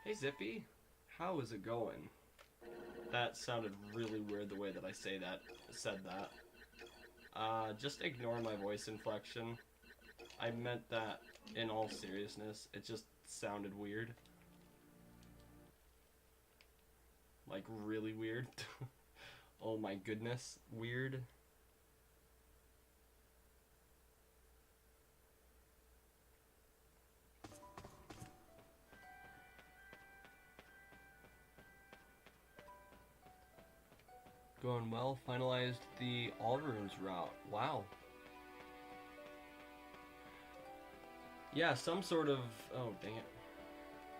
Hey Zippy, how is it going? That sounded really weird the way that I said that. Just ignore my voice inflection. I meant that in all seriousness. It just sounded weird. Like, really weird. Oh my goodness, weird. Going well, finalized the all rooms route. Wow. Yeah, some sort of. Oh, dang it.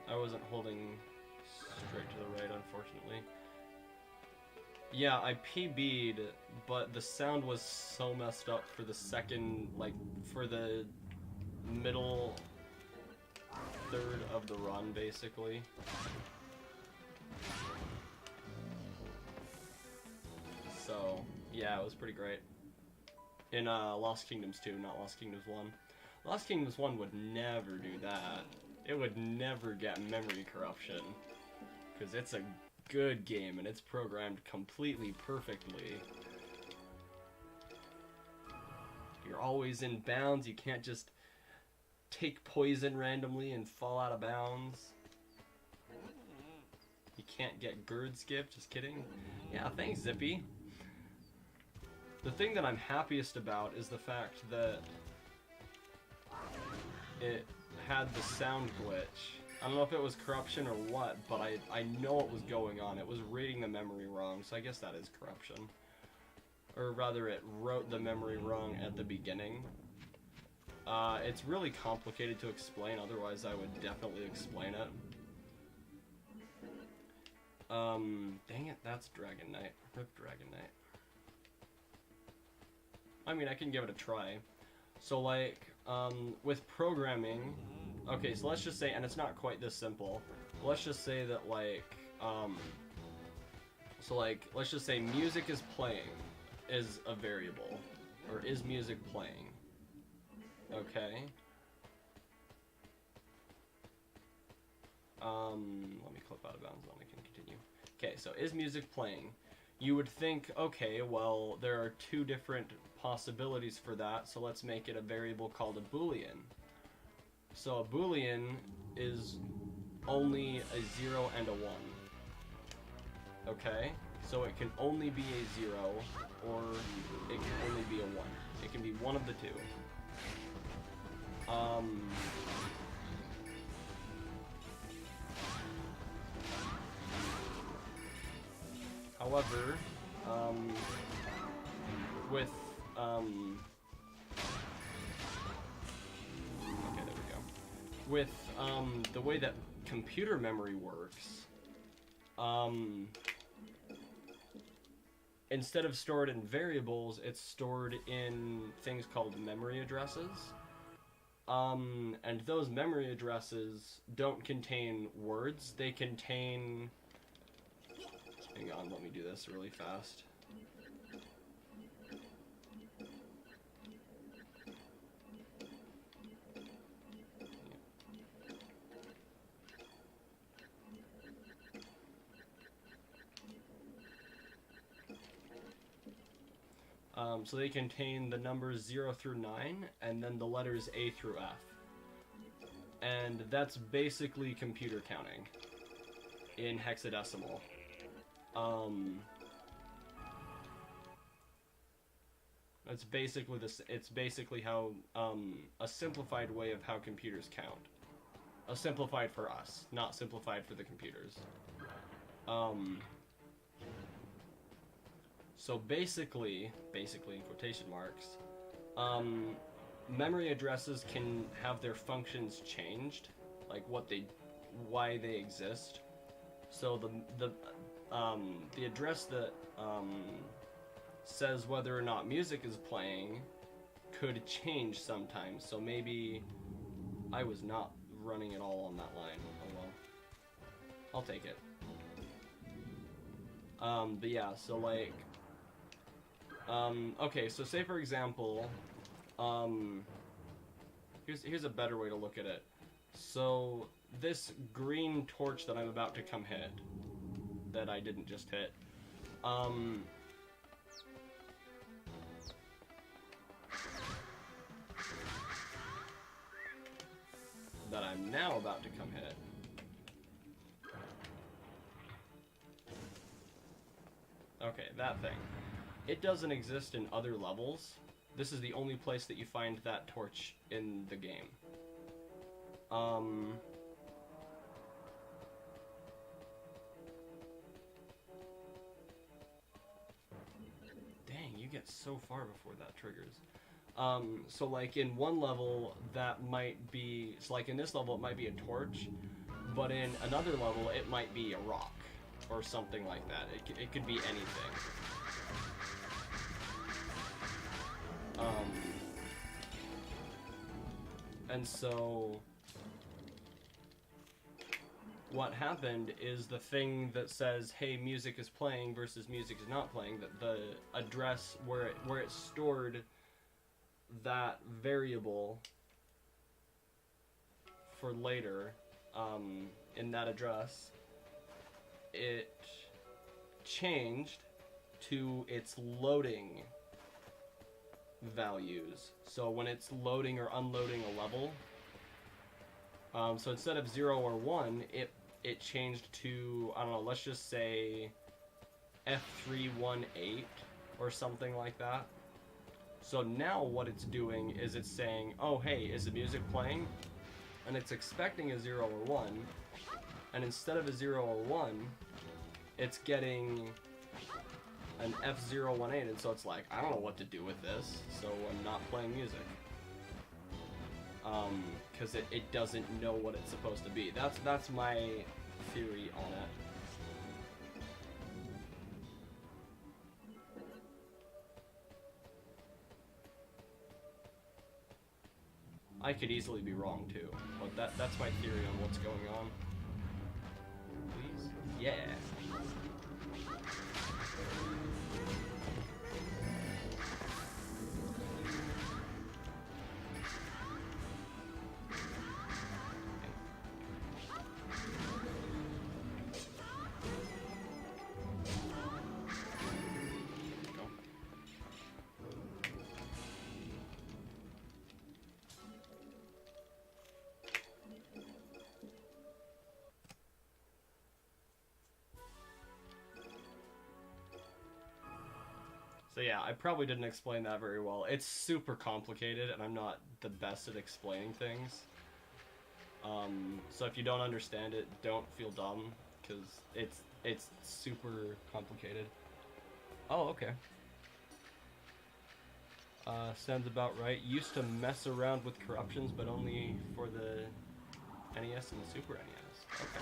I wasn't holding straight to the right, unfortunately. Yeah, I PB'd, but the sound was so messed up for the second, like, for the middle third of the run, basically. So, yeah, it was pretty great. In Lost Kingdoms 2, not Lost Kingdoms 1. Lost Kingdoms 1 would never do that. It would never get memory corruption. Because it's a good game, and it's programmed completely perfectly. You're always in bounds, you can't just take poison randomly and fall out of bounds. You can't get GERD skip, just kidding. Yeah, thanks, Zippy. The thing that I'm happiest about is the fact that it had the sound glitch. I don't know if it was corruption or what, but I know what was going on. It was reading the memory wrong, so I guess that is corruption. Or rather, it wrote the memory wrong at the beginning. It's really complicated to explain, otherwise I would definitely explain it. Dang it, that's Dragon Knight. Rip Dragon Knight. I mean, I can give it a try. So, like, with programming, okay, so let's just say, and it's not quite this simple, let's just say that, like, so, like, let's just say music is playing is a variable, or is music playing, okay? Let me clip out of bounds, then we can continue. Okay, so is music playing? You would think, okay, well, there are two different possibilities for that, so let's make it a variable called a boolean. So a boolean is only a 0 and a 1. Okay? So it can only be a 0, or it can only be a 1. It can be one of the two. However, with, okay, there we go. With, the way that computer memory works, instead of stored in variables, it's stored in things called memory addresses. And those memory addresses don't contain words, they contain... Hang on, let me do this really fast. So they contain the numbers 0 through 9, and then the letters A through F. And that's basically computer counting in hexadecimal. It's basically this. It's basically how a simplified way of how computers count. A simplified for us, not simplified for the computers. So basically in quotation marks, memory addresses can have their functions changed, like why they exist. So the address that says whether or not music is playing could change sometimes. So maybe I was not running it all on that line. Oh well, I'll take it. But yeah, so like, okay, so say for example, here's a better way to look at it. So this green torch that I'm about to come hit, that I didn't just hit, that I'm now about to come hit, okay, that thing, it doesn't exist in other levels. This is the only place that you find that torch in the game. Dang, you get so far before that triggers. So like in one level that might be, so like in this level it might be a torch, but in another level it might be a rock or something like that. It could be anything. And so what happened is the thing that says, hey, music is playing versus music is not playing, that the address where it stored that variable for later, in that address, it changed to its loading values. So when it's loading or unloading a level, so instead of 0 or 1, it changed to, I don't know, let's just say F318 or something like that. So now what it's doing is it's saying, oh hey, is the music playing? And it's expecting a 0 or 1, and instead of a 0 or 1, it's getting an F018, and so it's like, I don't know what to do with this, so I'm not playing music. Because it doesn't know what it's supposed to be. That's my theory on it. I could easily be wrong too, but that's my theory on what's going on. Please? Yeah. So yeah, I probably didn't explain that very well. It's super complicated, and I'm not the best at explaining things. So if you don't understand it, don't feel dumb, because it's super complicated. Oh, okay. Sounds about right. Used to mess around with corruptions, but only for the NES and the Super NES. Okay.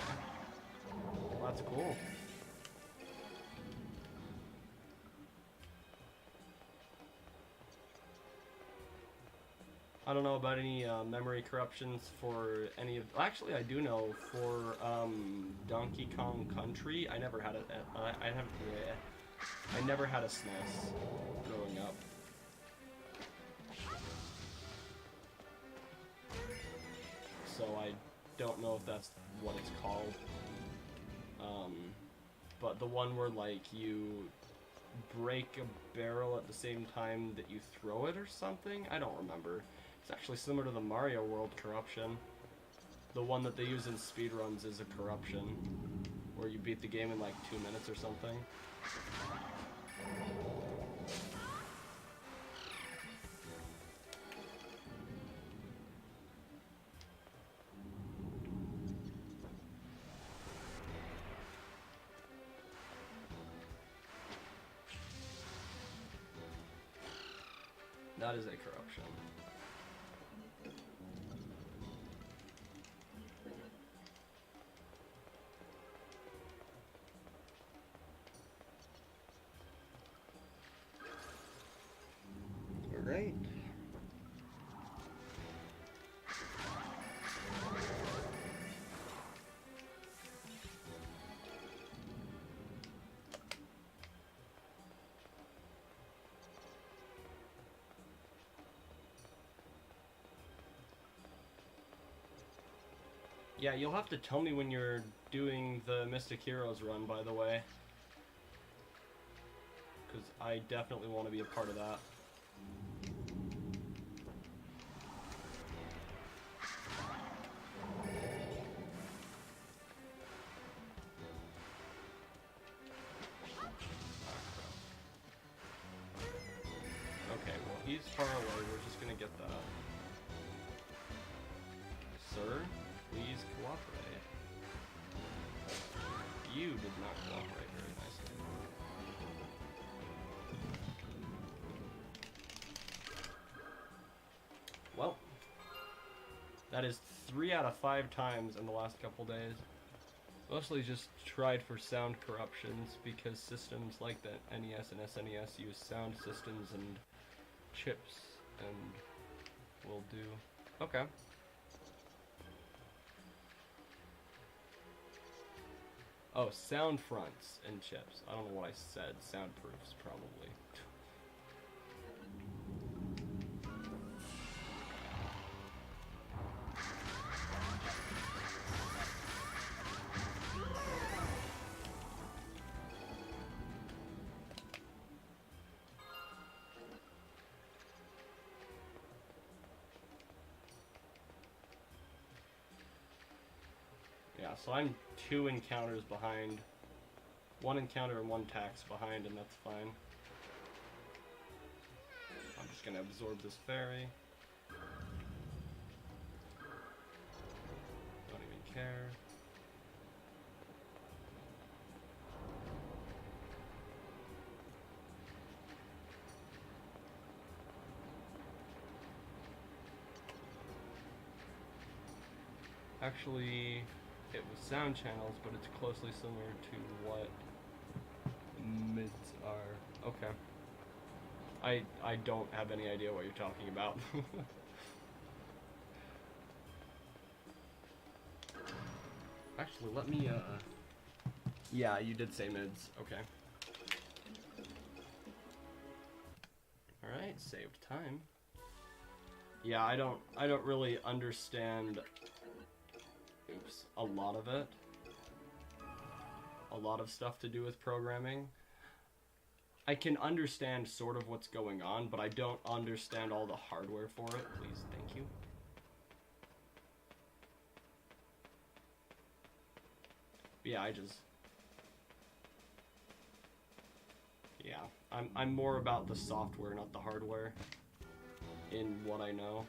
Well, that's cool. I don't know about any memory corruptions for any of. Actually, I do know for Donkey Kong Country. I never had I never had a SNES growing up. So I don't know if that's what it's called. But the one where like you break a barrel at the same time that you throw it or something? I don't remember. It's actually similar to the Mario World corruption. The one that they use in speedruns is a corruption, where you beat the game in like 2 minutes or something. That is a corruption. All right. Yeah, you'll have to tell me when you're doing the Mystic Heroes run, by the way. Because I definitely want to be a part of that. Okay, well, he's far away. We're just gonna get that. Sir, please cooperate. You did not cooperate very nicely. Well, that is 3 out of 5 times in the last couple days. Mostly just tried for sound corruptions because systems like the NES and SNES use sound systems and chips and will do. Okay. Oh, sound fronts and chips. I don't know what I said. Soundproofs, probably. Yeah, so I'm 2 encounters behind. 1 encounter and 1 tax behind, and that's fine. I'm just gonna absorb this fairy. Don't even care. Actually, it was sound channels, but it's closely similar to what mids are. Okay. I don't have any idea what you're talking about. Actually, let me, Yeah, you did say mids. Okay. Alright, saved time. Yeah, I don't really understand... Oops. A lot of it. A lot of stuff to do with programming. I can understand sort of what's going on, but I don't understand all the hardware for it. Please, thank you. Yeah, Yeah, I'm more about the software, not the hardware, in what I know.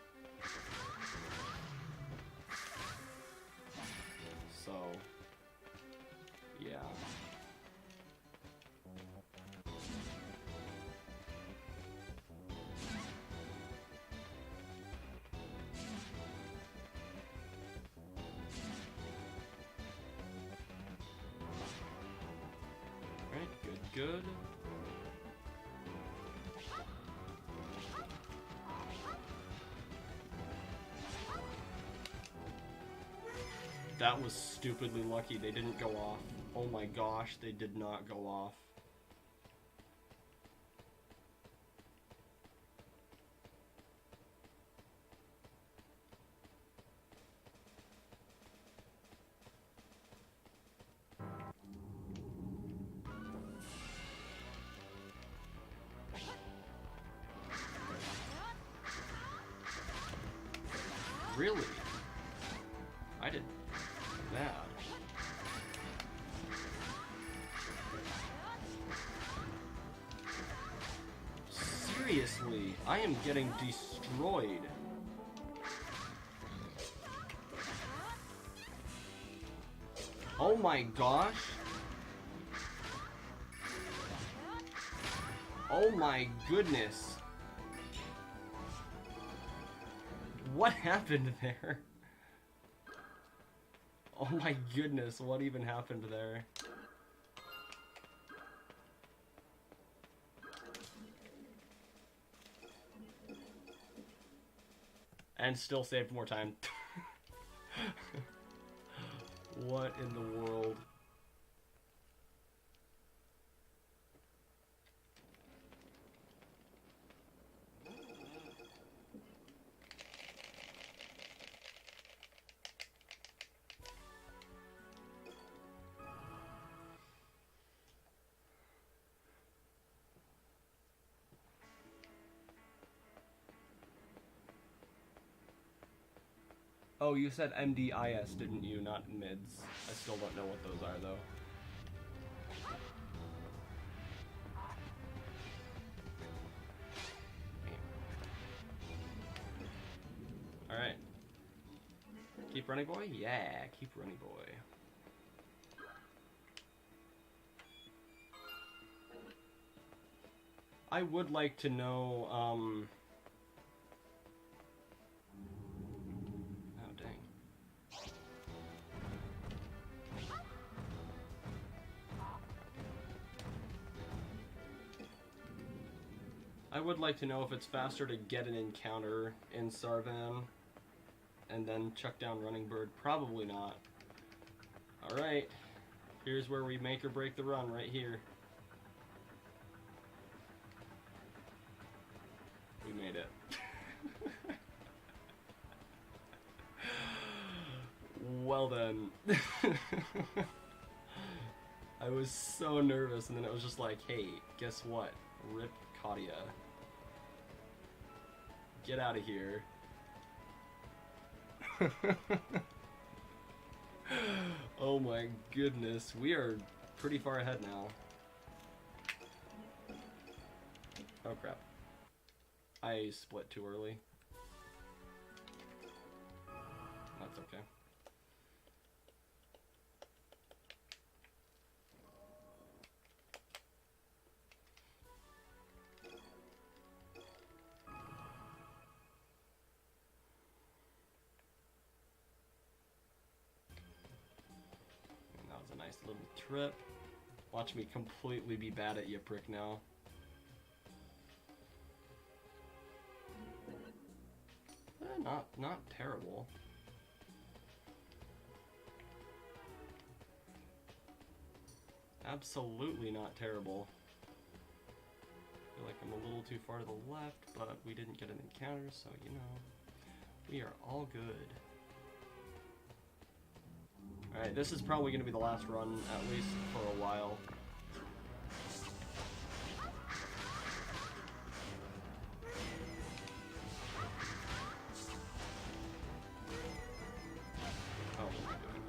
So, yeah. Alright, good. That was stupidly lucky. They didn't go off. Oh my gosh, they did not go off. Really? I did bad. Seriously, I am getting destroyed. Oh my gosh. Oh my goodness. What happened there? Oh my goodness, what even happened there? And still saved more time. What in the world? Oh, you said MDIS, didn't you? Not mids. I still don't know what those are, though. Alright. Keep running, boy? Yeah, keep running, boy. I would like to know, oh, dang. I would like to know if it's faster to get an encounter in Sarvan and then chuck down Running Bird. Probably not. Alright. Here's where we make or break the run, right here. We made it. Well then. I was so nervous, and then it was just like, hey, guess what? Rip Katia. Get out of here. Oh my goodness, we are pretty far ahead now. Oh crap. I split too early. That's okay. And that was a nice little trip. Watch me completely be bad at Yiprick now. Not terrible. Absolutely not terrible. I feel like I'm a little too far to the left, but we didn't get an encounter, so you know, we are all good. Alright, this is probably going to be the last run, at least for a while. Oh, what am I doing?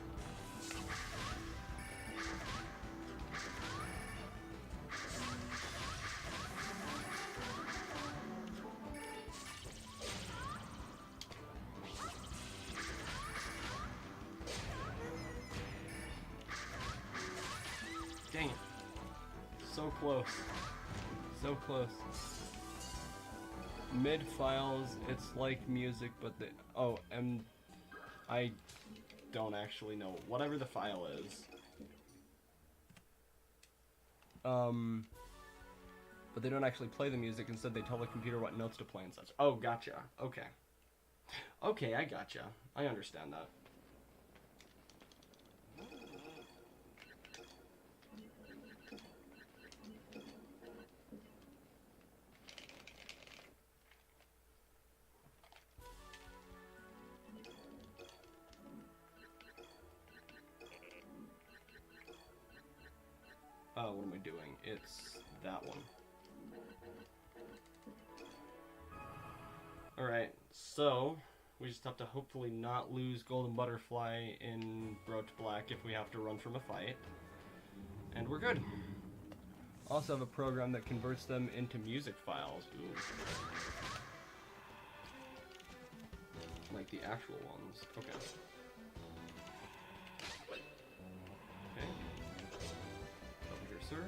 Dang it. So close. So close. Mid files, it's like music, but the... Oh, and I don't actually know. Whatever the file is. But they don't actually play the music. Instead, they tell the computer what notes to play and such. Oh, gotcha. Okay. Okay, I gotcha. I understand that. Oh, what am I doing? It's that one. Alright, so we just have to hopefully not lose Golden Butterfly in Broach Black if we have to run from a fight. And we're good. Also have a program that converts them into music files. Ooh. Like the actual ones. Okay. Okay. Over here, sir.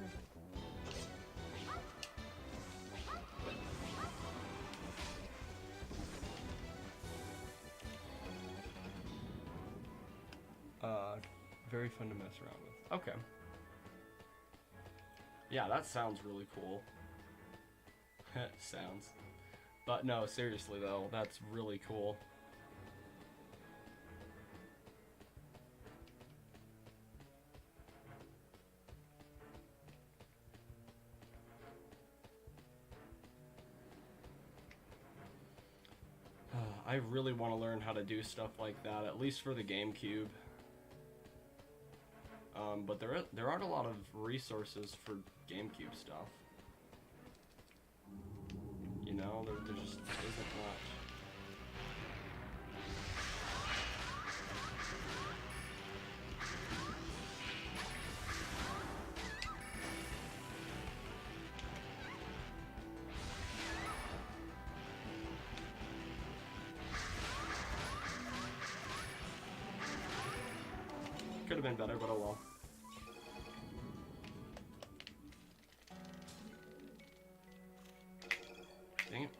Very fun to mess around with. Okay. Yeah, that sounds really cool. Sounds. But no, seriously though, that's really cool. I really want to learn how to do stuff like that, at least for the GameCube. But there aren't a lot of resources for GameCube stuff. You know, there just isn't much. Could have been better, but oh well. Dang it.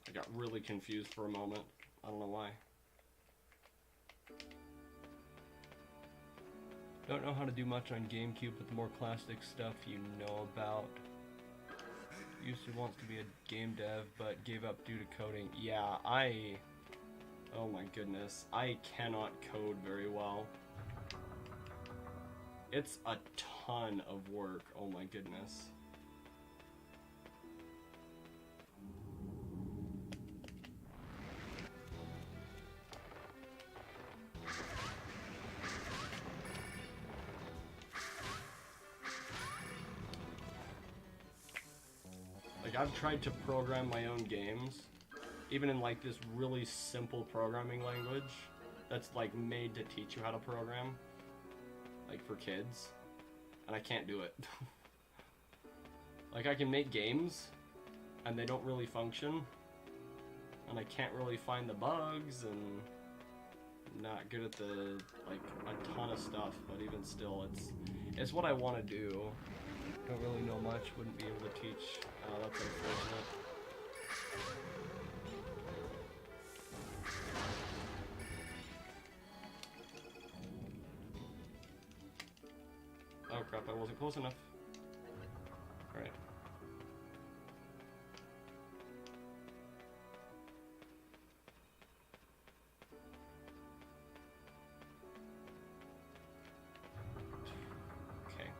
I got really confused for a moment. I don't know why. Don't know how to do much on GameCube, but the more classic stuff you know about. Used to wants to be a game dev, but gave up due to coding. Yeah, oh my goodness. I cannot code very well. It's a ton of work. Oh my goodness. Like, I've tried to program my own games, even in like this really simple programming language that's like made to teach you how to program, like for kids, and I can't do it. Like, I can make games, and they don't really function, and I can't really find the bugs, and not good at the, like, a ton of stuff, but even still, it's what I want to do. Don't really know much, wouldn't be able to teach. That's unfortunate. Oh crap, I wasn't close enough. Alright. Okay.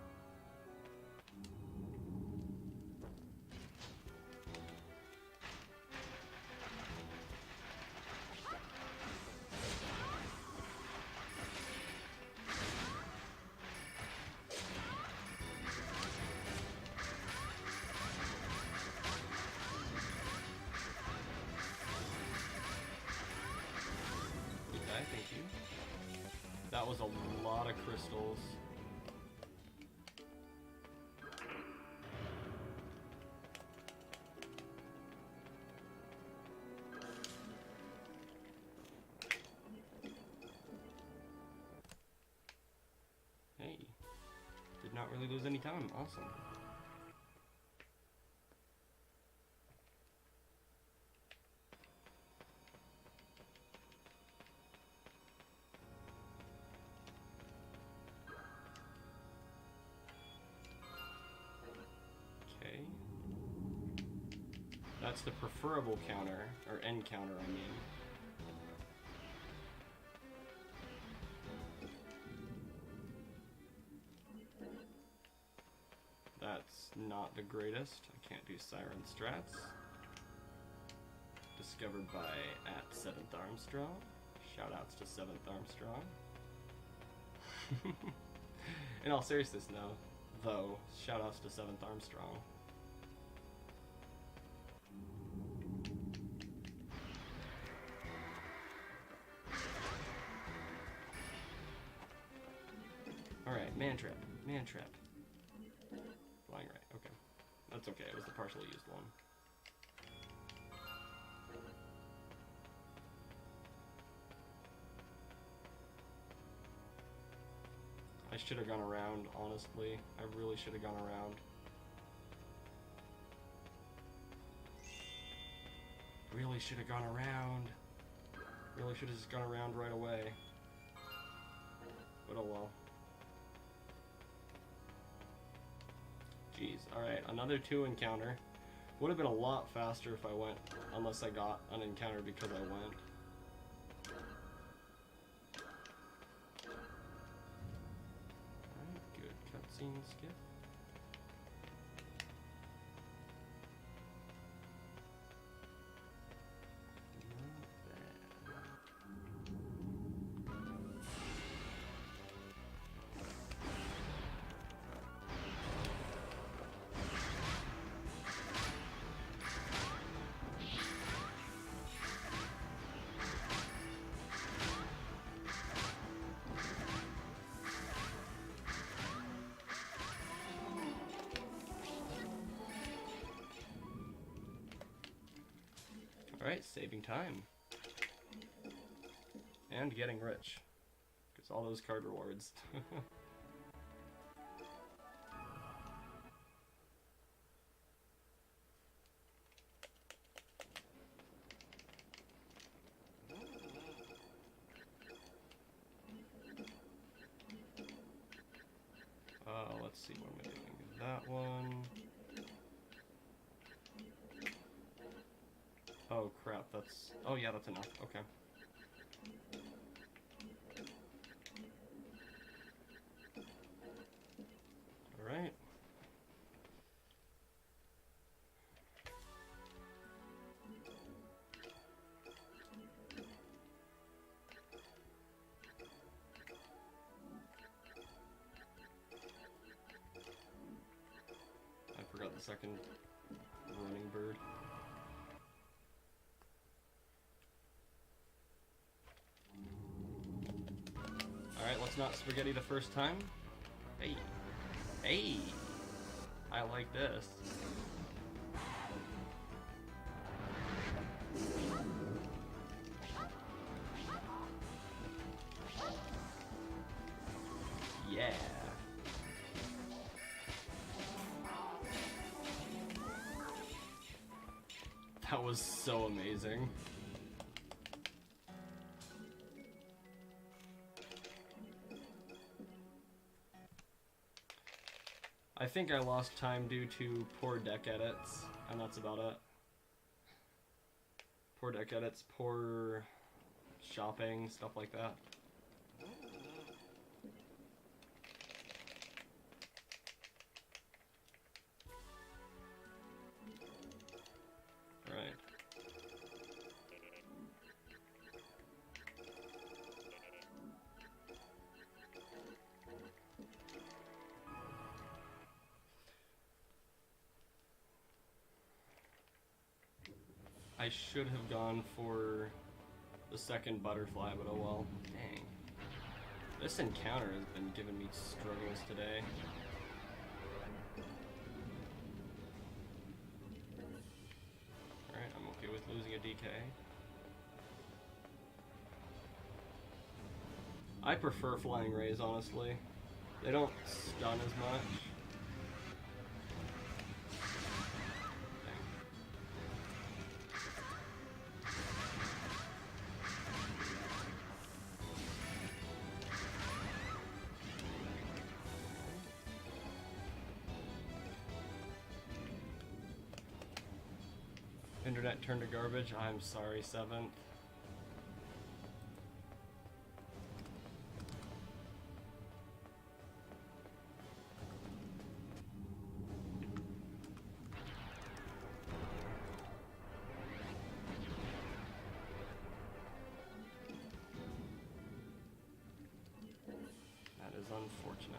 Thank you. That was a lot of crystals. Hey, did not really lose any time. Awesome. That's the preferable counter, or end counter, I mean. That's not the greatest. I can't do Siren Strats. Discovered by @7th Armstrong. Shoutouts to 7th Armstrong. In all seriousness, though, shoutouts to 7th Armstrong. Alright, man trap. Man trap. Flying right, okay. That's okay, it was the partially used one. I should have gone around, honestly. I really should have gone around. Really should have gone around. Really should have just gone around right away. But oh well. Jeez, alright, another 2 encounter. Would have been a lot faster if I went, unless I got an encounter because I went. Alright, good cutscene skip. Alright, saving time. And getting rich. Because all those card rewards. Let's see, what am I doing? That one. Oh crap, that's... Oh yeah, that's enough. Okay. Alright. I forgot the second running bird. Alright, let's not spaghetti the first time. Hey. Hey! I like this. Yeah. That was so amazing. I think I lost time due to poor deck edits, and that's about it. Poor deck edits, poor shopping, stuff like that. Right. I should have gone for the second butterfly, but oh well. Dang. This encounter has been giving me struggles today. Alright, I'm okay with losing a DK. I prefer flying rays, honestly. They don't stun as much. Internet turned to garbage. I'm sorry, 7th. That is unfortunate.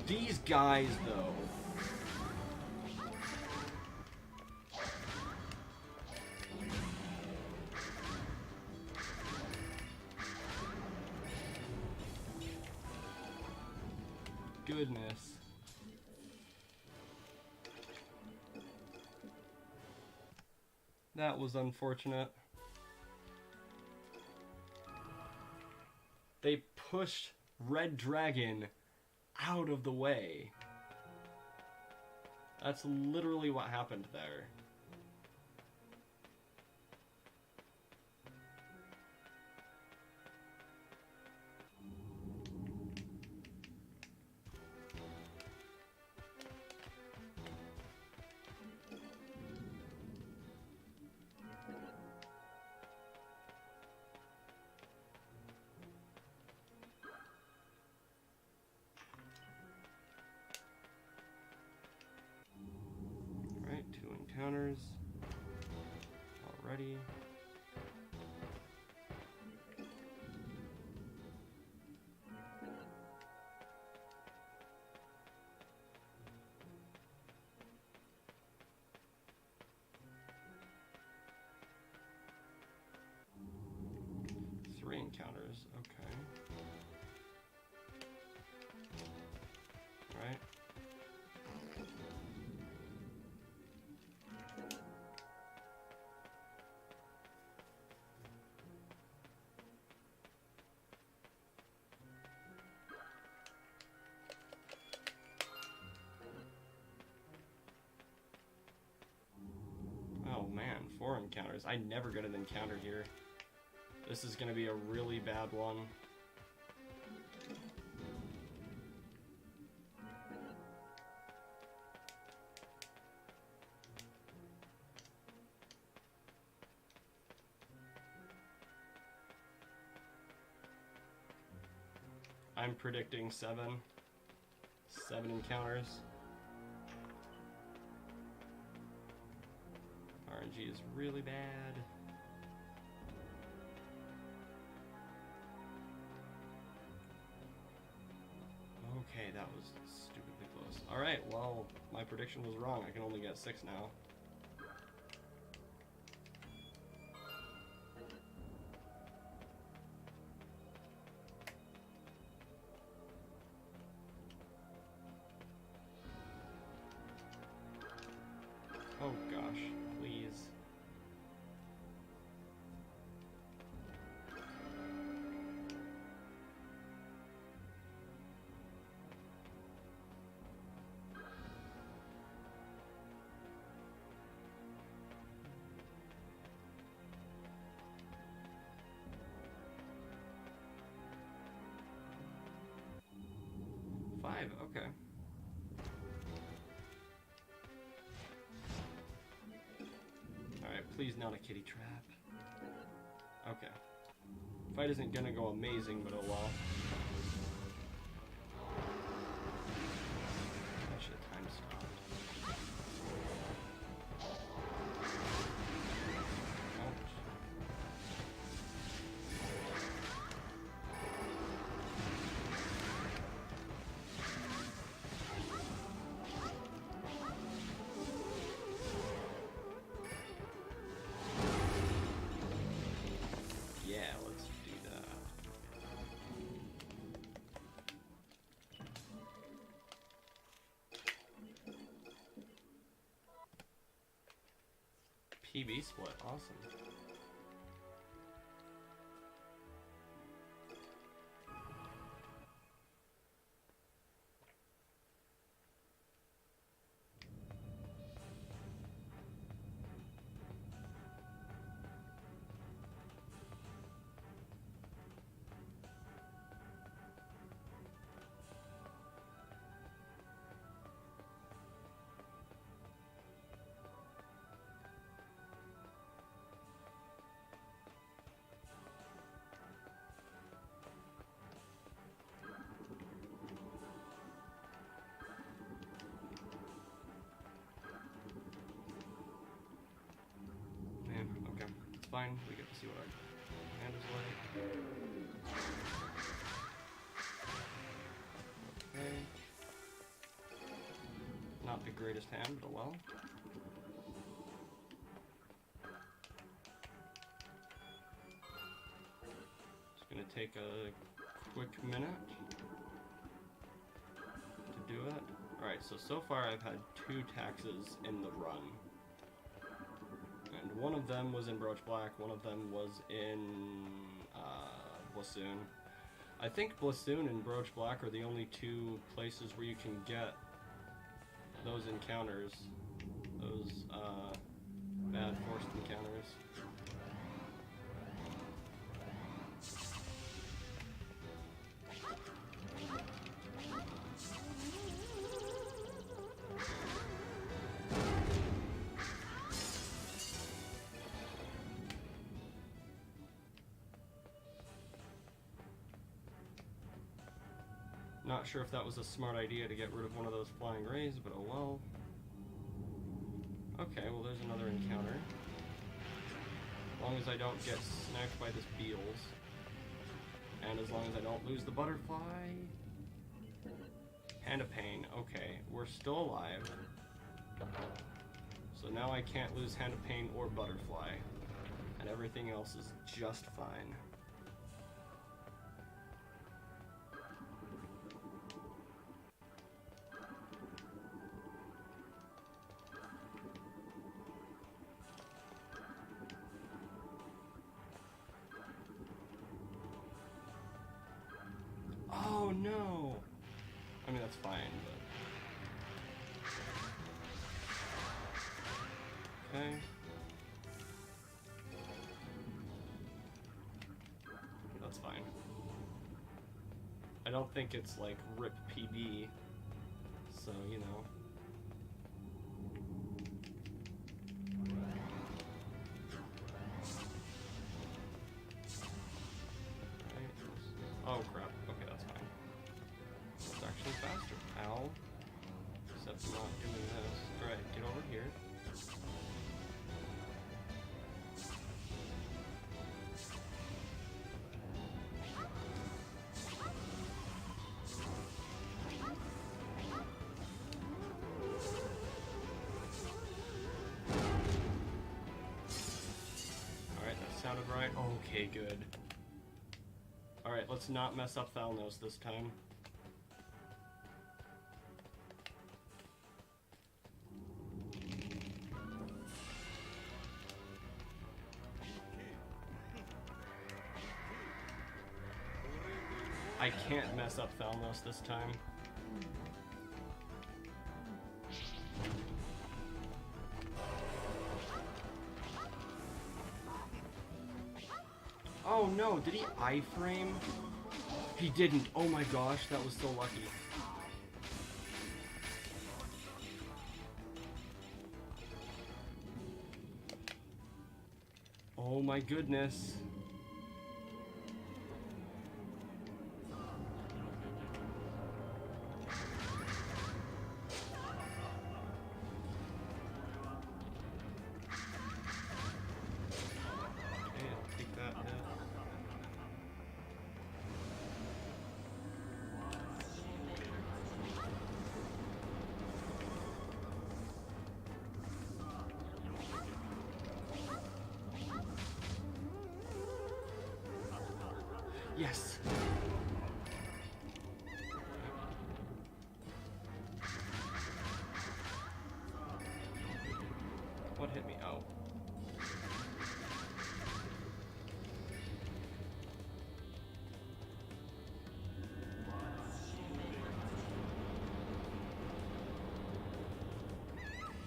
These guys, though. Goodness. That was unfortunate. They pushed Red Dragon out of the way. That's literally what happened there. Alright, 2 encounters already. encounters. Okay. Right. Oh man, 4 encounters. I never get an encounter here. This is gonna be a really bad one. I'm predicting 7 encounters. RNG is really bad. Okay, that was stupidly close. Alright, well, my prediction was wrong. I can only get 6 now. Oh gosh, please. Five, okay. Alright, please not a kitty trap. Okay. Fight isn't gonna go amazing, but oh well. I should have time stopped. Ouch. Yeah, let's do that. PB split, awesome. Man, okay. It's fine. We get to see what our hand is like. Okay. Not the greatest hand, but well. Just gonna take a quick minute to do it. Alright, so far I've had 2 taxes in the run. And one of them was in Broach Black, one of them was in Blassoon. I think Blassoon and Broach Black are the only 2 places where you can get those encounters. Those bad forced encounters. Not sure if that was a smart idea to get rid of one of those flying rays, but oh well. Okay, well there's another encounter. As long as I don't get snacked by this Beals. And as long as I don't lose the butterfly. Hand of Pain. Okay, we're still alive. So now I can't lose Hand of Pain or butterfly. And everything else is just fine. Oh no! I mean, that's fine, but... Okay. That's fine. I don't think it's like RIP PB, so, you know. Oh crap, okay, that's fine. It's actually faster. Ow. Except not doing this. Alright, get over here. Alright, that sounded right. Okay, good. Alright, let's not mess up Thalnos this time. I can't mess up Thalnos this time. Oh no, did he iframe? He didn't. Oh my gosh, that was so lucky. Oh my goodness. Okay, I'll take that hit. Yes! What hit me? Oh.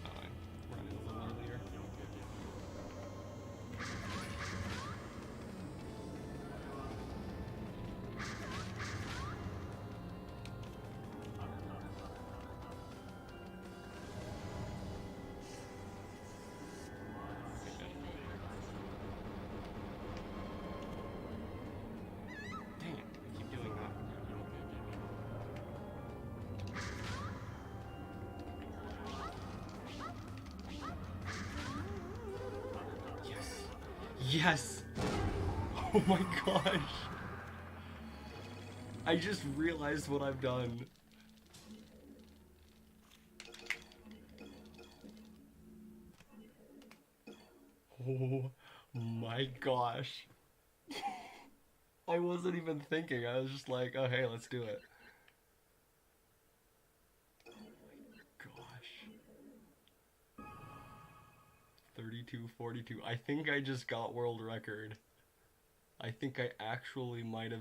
I'm running a little earlier. Dang it, I keep doing that. Yes! Yes! Oh my gosh! I just realized what I've done. Oh my gosh. I wasn't even thinking, I was just like, oh hey, let's do it. Oh my gosh. 32:42. I think I just got world record. I think I actually might have